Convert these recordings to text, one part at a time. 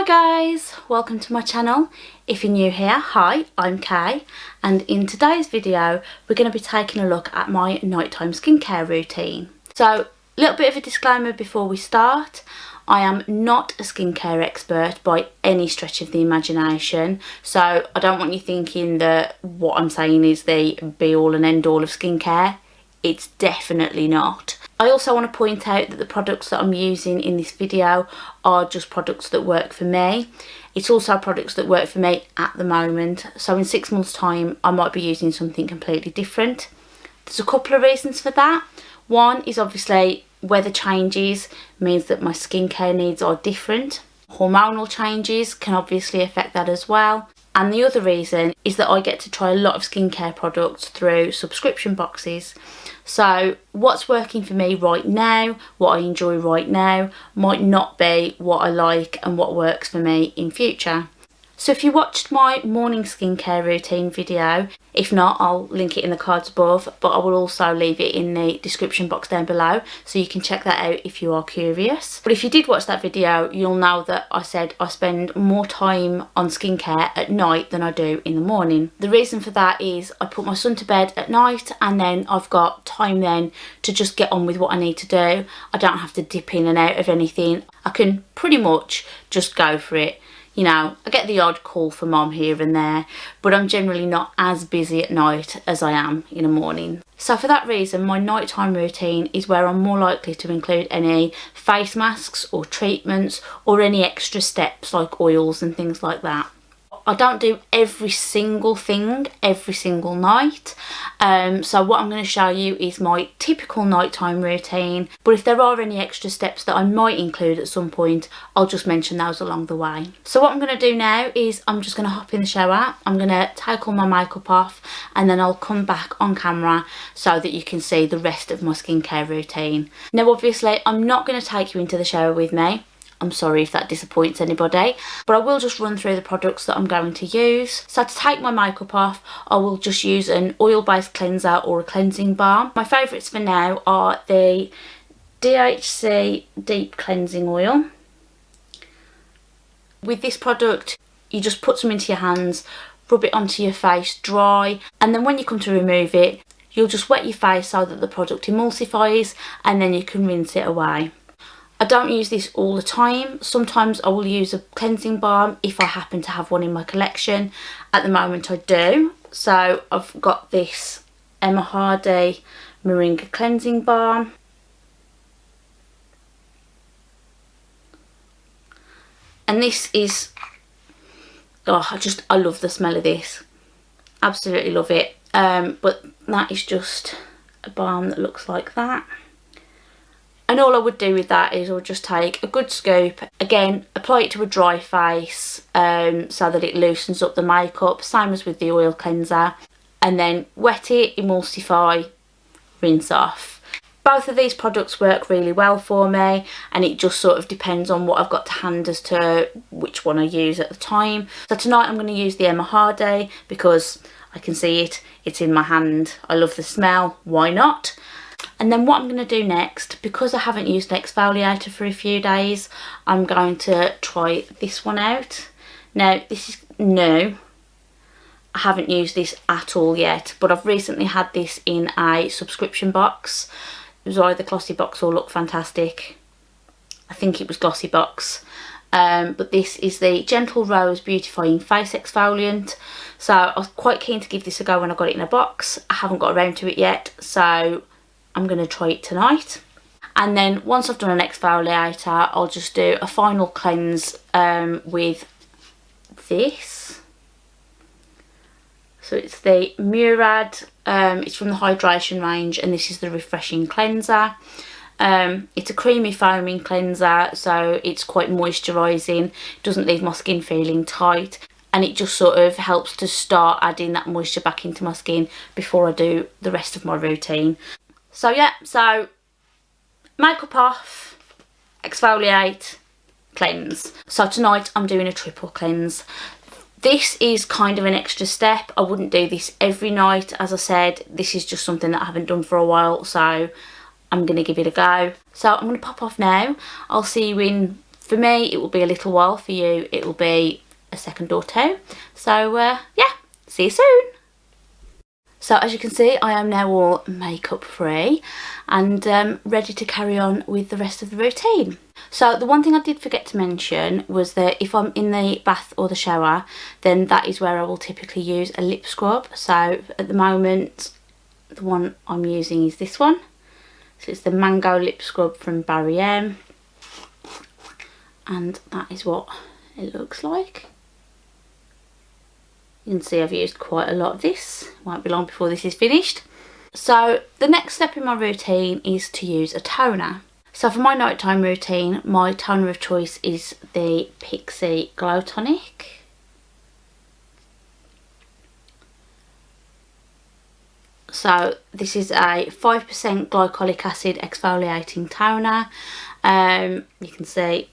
guys, welcome to my channel. If you're new here, hi, I'm Kay, and in today's video we're going to be taking a look at my nighttime skincare routine. So a little bit of a disclaimer before we start. I am not a skincare expert by any stretch of the imagination, so I don't want you thinking that what I'm saying is the be all and end all of skincare. It's definitely not. I also want to point out that the products that I'm using in this video are just products that work for me. It's also products that work for me at the moment, so in 6 months time I might be using something completely different. There's a couple of reasons for that. One is obviously weather changes means that my skincare needs are different. Hormonal changes can obviously affect that as well. And the other reason is that I get to try a lot of skincare products through subscription boxes. So what's working for me right now, what I enjoy right now, might not be what I like and what works for me in future. So if you watched my morning skincare routine video, if not, I'll link it in the cards above, but I will also leave it in the description box down below so you can check that out if you are curious. But if you did watch that video, you'll know that I said I spend more time on skincare at night than I do in the morning. The reason for that is I put my son to bed at night and then I've got time then to just get on with what I need to do. I don't have to dip in and out of anything. I can pretty much just go for it. You know, I get the odd call from mom here and there, but I'm generally not as busy at night as I am in the morning. So for that reason, my nighttime routine is where I'm more likely to include any face masks or treatments or any extra steps like oils and things like that. I don't do every single thing every single night, so what I'm going to show you is my typical nighttime routine, but if there are any extra steps that I might include at some point, I'll just mention those along the way. So what I'm going to do now is I'm just going to hop in the shower, I'm going to take all my makeup off, and then I'll come back on camera so that you can see the rest of my skincare routine. Now obviously I'm not going to take you into the shower with me. I'm sorry if that disappoints anybody, but I will just run through the products that I'm going to use. So to take my makeup off, I will just use an oil-based cleanser or a cleansing balm. My favourites for now are the DHC Deep Cleansing Oil. With this product, you just put some into your hands, rub it onto your face dry, and then when you come to remove it, you'll just wet your face so that the product emulsifies, and then you can rinse it away. I don't use this all the time. Sometimes I will use a cleansing balm if I happen to have one in my collection. At the moment I do. So I've got this Emma Hardy Moringa Cleansing Balm. And this is, I love the smell of this. Absolutely love it. But that is just a balm that looks like that. And all I would do with that is I'll just take a good scoop, again apply it to a dry face so that it loosens up the makeup, same as with the oil cleanser, and then wet it, emulsify, rinse off. Both of these products work really well for me, and it just sort of depends on what I've got to hand as to which one I use at the time. So tonight I'm going to use the Emma Hardy because I can see it, it's in my hand, I love the smell, why not? And then what I'm going to do next, because I haven't used the exfoliator for a few days, I'm going to try this one out. Now this is new, I haven't used this at all yet, but I've recently had this in a subscription box. It was either Glossybox or Look Fantastic. I think it was Glossybox. But this is the Gentle Rose Beautifying Face Exfoliant. So I was quite keen to give this a go when I got it in a box. I haven't got around to it yet, so I'm going to try it tonight. And then once I've done an exfoliator, I'll just do a final cleanse with this. So it's the Murad, it's from the hydration range, and this is the refreshing cleanser. It's a creamy foaming cleanser, so it's quite moisturising, doesn't leave my skin feeling tight, and it just sort of helps to start adding that moisture back into my skin before I do the rest of my routine. So yeah, so makeup off, exfoliate, cleanse. So tonight I'm doing a triple cleanse. This is kind of an extra step. I wouldn't do this every night. As I said, this is just something that I haven't done for a while, so I'm going to give it a go. So I'm going to pop off now. I'll see you in For me, it will be a little while. For you, it will be a second or two. So yeah, see you soon. So as you can see, I am now all makeup free and ready to carry on with the rest of the routine. So the one thing I did forget to mention was that if I'm in the bath or the shower, then that is where I will typically use a lip scrub. So at the moment, the one I'm using is this one. So it's the Mango Lip Scrub from Barry M. And that is what it looks like. You can see I've used quite a lot of this. Won't be long before this is finished. So the next step in my routine is to use a toner. So for my nighttime routine, my toner of choice is the Pixie Glow Tonic. So this is a 5% glycolic acid exfoliating toner. You can see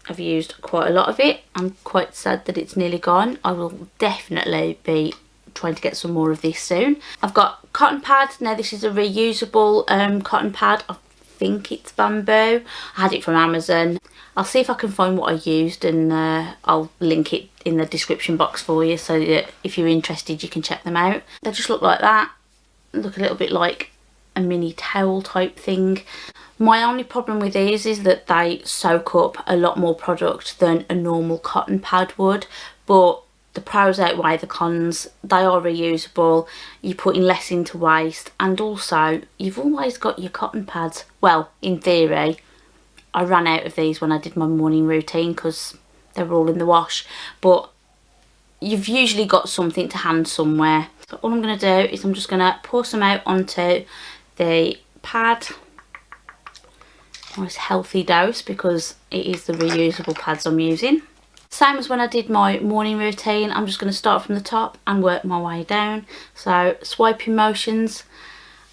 I've used quite a lot of it. I'm quite sad that it's nearly gone. I will definitely be trying to get some more of this soon. I've got cotton pad. Now this is a reusable cotton pad. I think it's bamboo. I had it from Amazon. I'll see if I can find what I used and I'll link it in the description box for you so that if you're interested you can check them out. They just look like that. Look a little bit like a mini towel type thing. My only problem with these is that they soak up a lot more product than a normal cotton pad would, but the pros outweigh the cons. They are reusable, you're putting less into waste, and also you've always got your cotton pads. Well, in theory, I ran out of these when I did my morning routine because they were all in the wash, but you've usually got something to hand somewhere. So all I'm going to do is I'm just going to pour some out onto the pad. Nice healthy dose because it is the reusable pads I'm using. Same as when I did my morning routine, I'm just going to start from the top and work my way down. So swiping motions.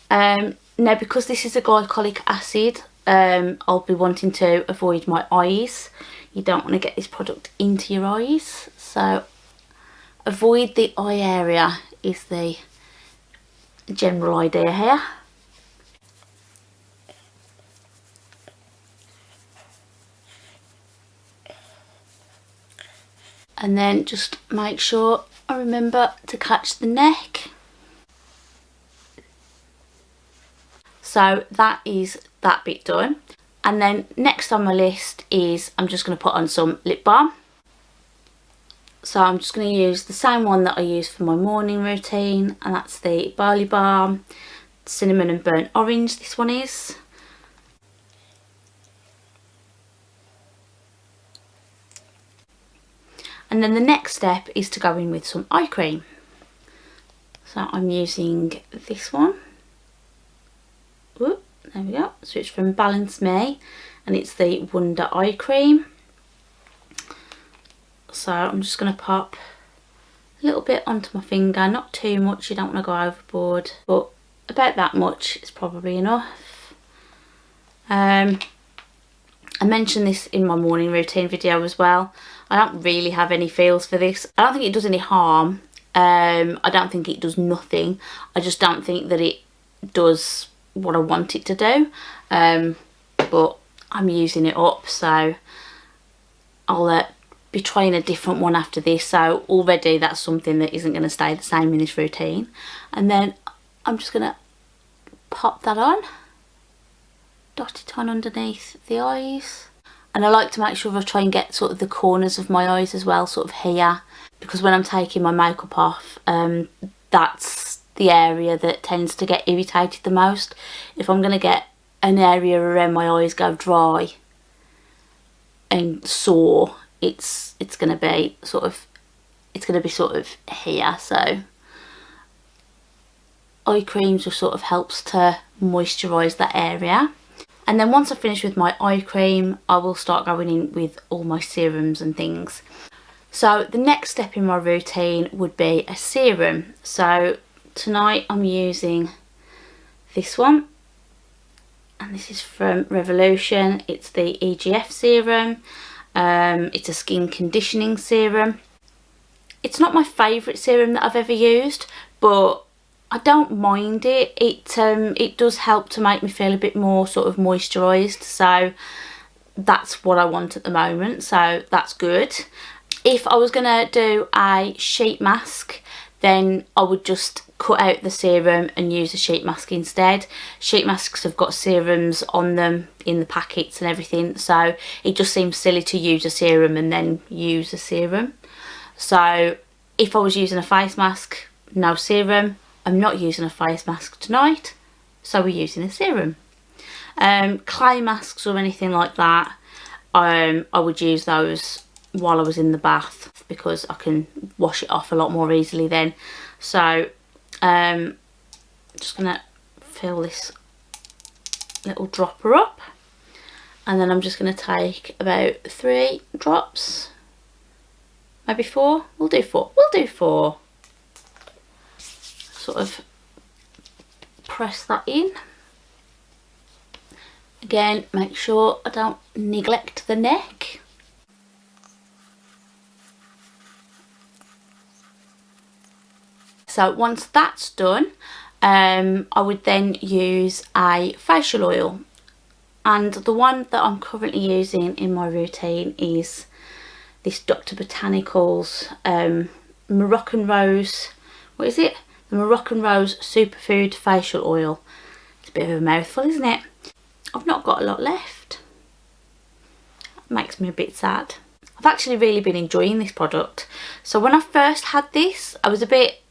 Now because this is a glycolic acid, I'll be wanting to avoid my eyes. You don't want to get this product into your eyes, so avoid the eye area is the general idea here. And then just make sure I remember to catch the neck. So that is that bit done. And then next on my list is I'm just going to put on some lip balm. So I'm just going to use the same one that I use for my morning routine, and that's the Barley Balm Cinnamon and Burnt Orange, this one is. And then the next step is to go in with some eye cream. So I'm using this one. Whoop, there we go. So it's from Balance Me and it's the Wonder Eye Cream. So I'm just going to pop a little bit onto my finger, not too much, you don't want to go overboard, but about that much is probably enough. I mentioned this in my morning routine video as well. I don't really have any feels for this. I don't think it does any harm. I don't think it does nothing. I just don't think that it does what I want it to do. But I'm using it up, so I'll be trying a different one after this. So already that's something that isn't going to stay the same in this routine. And then I'm just going to pop that on. Dot it on underneath the eyes, and I like to make sure I try and get sort of the corners of my eyes as well, sort of here, because when I'm taking my makeup off, that's the area that tends to get irritated the most. If I'm going to get an area around my eyes go dry and sore, it's going to be sort of here. So eye cream just sort of helps to moisturise that area. And then once I've finished with my eye cream, I will start going in with all my serums and things. So the next step in my routine would be a serum. So tonight I'm using this one. And this is from Revolution. It's the EGF serum. It's a skin conditioning serum. It's not my favourite serum that I've ever used, but I don't mind it. It does help to make me feel a bit more sort of moisturised. So that's what I want at the moment, so that's good. If I was going to do a sheet mask, then I would just cut out the serum and use a sheet mask instead. Sheet masks have got serums on them in the packets and everything, so it just seems silly to use a serum and then use a serum. So if I was using a face mask, no serum. I'm not using a face mask tonight, so we're using a serum. Clay masks or anything like that, I would use those while I was in the bath because I can wash it off a lot more easily then. So just gonna fill this little dropper up, and then I'm just gonna take about 3 drops, maybe 4. We'll do 4. Sort of press that in. Again, make sure I don't neglect the neck. So once that's done, I would then use a facial oil, and the one that I'm currently using in my routine is this Dr. Botanicals Moroccan Rose, what is it? The Moroccan Rose Superfood Facial Oil. It's a bit of a mouthful, isn't it? I've not got a lot left. That makes me a bit sad. I've actually really been enjoying this product. So when I first had this, I was a bit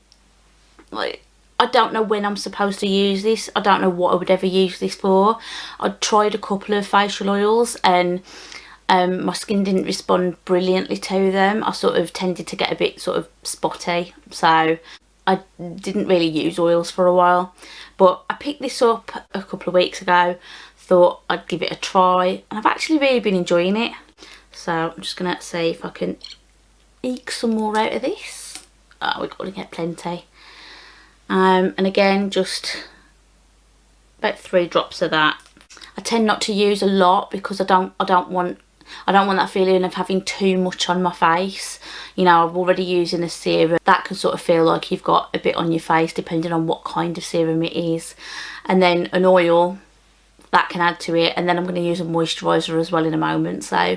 like, I don't know when I'm supposed to use this. I don't know what I would ever use this for. I'd tried a couple of facial oils and my skin didn't respond brilliantly to them. I sort of tended to get a bit sort of spotty, so I didn't really use oils for a while. But I picked this up a couple of weeks ago, thought I'd give it a try, and I've actually really been enjoying it. So I'm just gonna see if I can eke some more out of this. Oh, we've got to get plenty. And again, just about 3 drops of that. I tend not to use a lot because I don't want that feeling of having too much on my face. You know, I'm already using a serum. That can sort of feel like you've got a bit on your face depending on what kind of serum it is. And then an oil, that can add to it. And then I'm going to use a moisturiser as well in a moment. So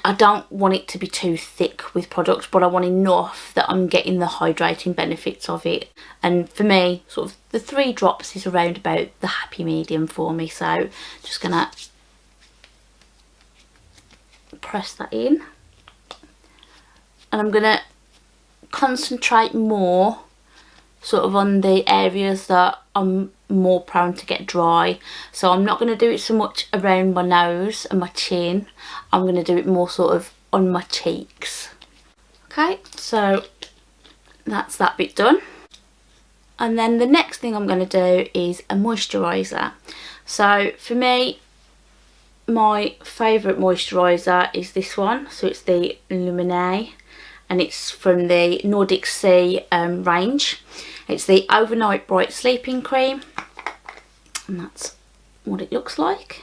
I don't want it to be too thick with products, but I want enough that I'm getting the hydrating benefits of it. And for me, sort of the 3 drops is around about the happy medium for me. So just going to press that in, and I'm going to concentrate more sort of on the areas that I'm more prone to get dry. So I'm not going to do it so much around my nose and my chin. I'm going to do it more sort of on my cheeks. Okay, so that's that bit done. And then the next thing I'm going to do is a moisturiser. So for me, my favourite moisturiser is this one. So it's the Lumineux, and it's from the Nordic Sea range. It's the Overnight Bright Sleeping Cream, and that's what it looks like.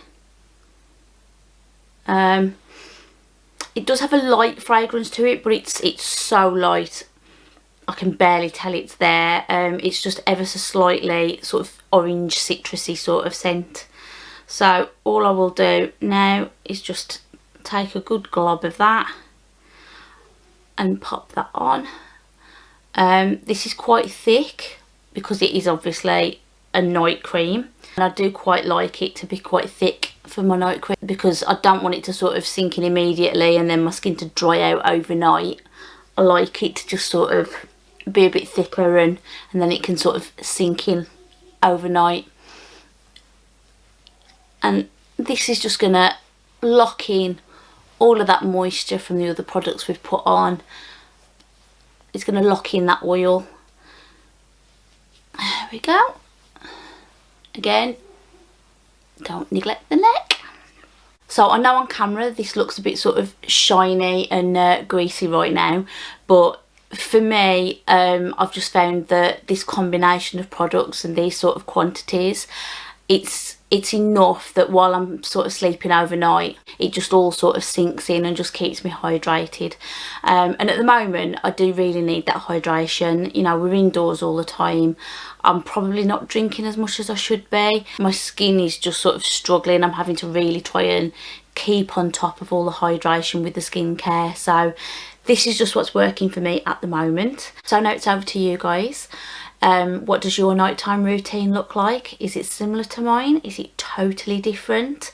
It does have a light fragrance to it, but it's so light I can barely tell it's there. It's just ever so slightly sort of orange citrusy sort of scent. So all I will do now is just take a good glob of that and pop that on. This is quite thick because it is obviously a night cream, and I do quite like it to be quite thick for my night cream because I don't want it to sort of sink in immediately and then my skin to dry out overnight. I like it to just sort of be a bit thicker and then it can sort of sink in overnight. And this is just going to lock in all of that moisture from the other products we've put on. It's going to lock in that oil. There we go. Again, don't neglect the neck. So I know on camera this looks a bit sort of shiny and greasy right now, but for me, I've just found that this combination of products and these sort of quantities it's enough that while I'm sort of sleeping overnight, it just all sort of sinks in and just keeps me hydrated. And at the moment, I do really need that hydration. You know, we're indoors all the time. I'm probably not drinking as much as I should be. My skin is just sort of struggling. I'm having to really try and keep on top of all the hydration with the skincare. So this is just what's working for me at the moment. So now it's over to you guys. What does your nighttime routine look like? Is it similar to mine? Is it totally different?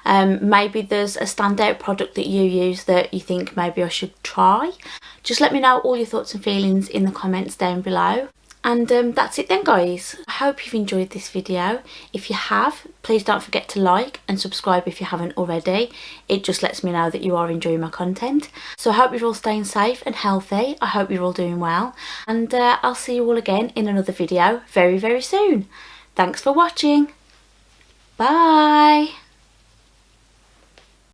Maybe there's a standout product that you use that you think maybe I should try. Just let me know all your thoughts and feelings in the comments down below. And that's it then, guys. I hope you've enjoyed this video. If you have, please don't forget to like and subscribe if you haven't already. It just lets me know that you are enjoying my content. So I hope you're all staying safe and healthy. I hope you're all doing well. And I'll see you all again in another video very, very soon. Thanks for watching. Bye.